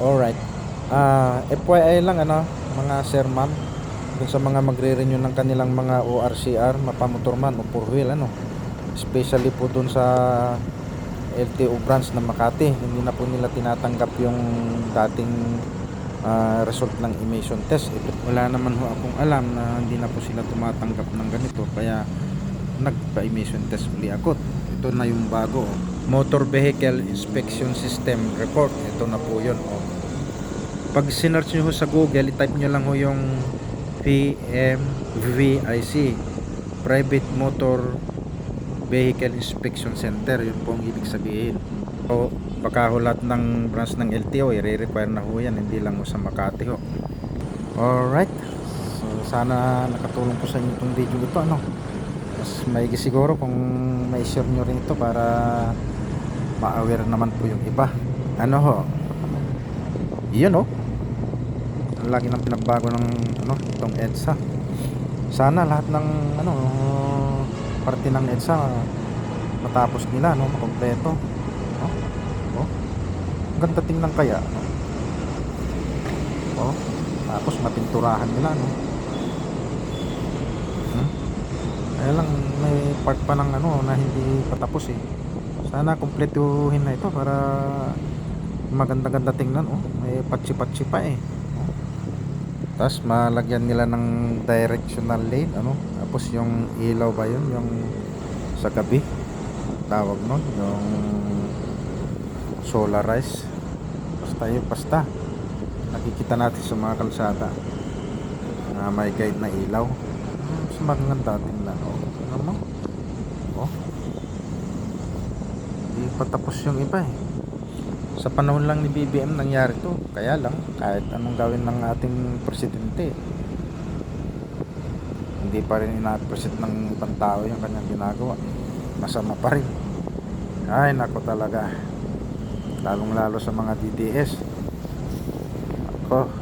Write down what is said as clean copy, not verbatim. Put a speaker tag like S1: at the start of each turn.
S1: Alright. FYI lang ano, mga sir ma'am, dun sa mga magre-renew ng kanilang mga ORCR, mapamotor man o four wheel ano. Especially po dun sa LTO branch ng Makati, hindi na po nila tinatanggap yung dating result ng emission test. Wala naman ho akong alam na hindi na po sila tumatanggap ng ganito, kaya nagpa-emission test uli ako. Ito na yung bago, oh. Motor Vehicle Inspection System Report. Ito na po yun, oh. Pag sinearch nyo ho sa Google, i-type nyo lang ho yung PMVIC, Private Motor Vehicle Inspection Center. Yun po ang ibig sabihin. So baka ho lahat ng branch ng LTO i-require na ho yan, hindi lang ho sa Makati ho. Alright, so sana nakatulong po sa inyo itong video ito ano. Mas maigi siguro kung ma-share nyo rin ito para ma-aware naman po yung iba. Ano ho, yun oh, ang lagi ng pinagbago ng ano, itong EDSA. Sana lahat ng ano, parte ng EDSA matapos nila no, makompleto. Oh, oh, ang ganda tingnan kaya no? Oh, tapos mapinturahan nila no. Kaya lang may part pa ng ano na hindi patapos eh. Sana kumpletuhin na ito para maganda-ganda tingnan oh. May patsi-patsi pa eh. Oh. Tapos malagyan nila ng directional lane ano. Tapos yung ilaw ba yun, yung sa gabi tawag nun, yung solarize. Basta yun, basta nakikita natin sa mga kalsada na may guide na ilaw. Mas maganda tingnan oh. Ano mo? Oh. Hindi pa tapos yung iba eh. Sa panahon lang ni BBM nangyari to. Kaya lang kahit anong gawin ng ating presidente, hindi pa rin ina-appreciate ng ibang tao yung kanyang ginagawa. Masama pa rin. Ay nako talaga, lalong lalo sa mga DDS. Ako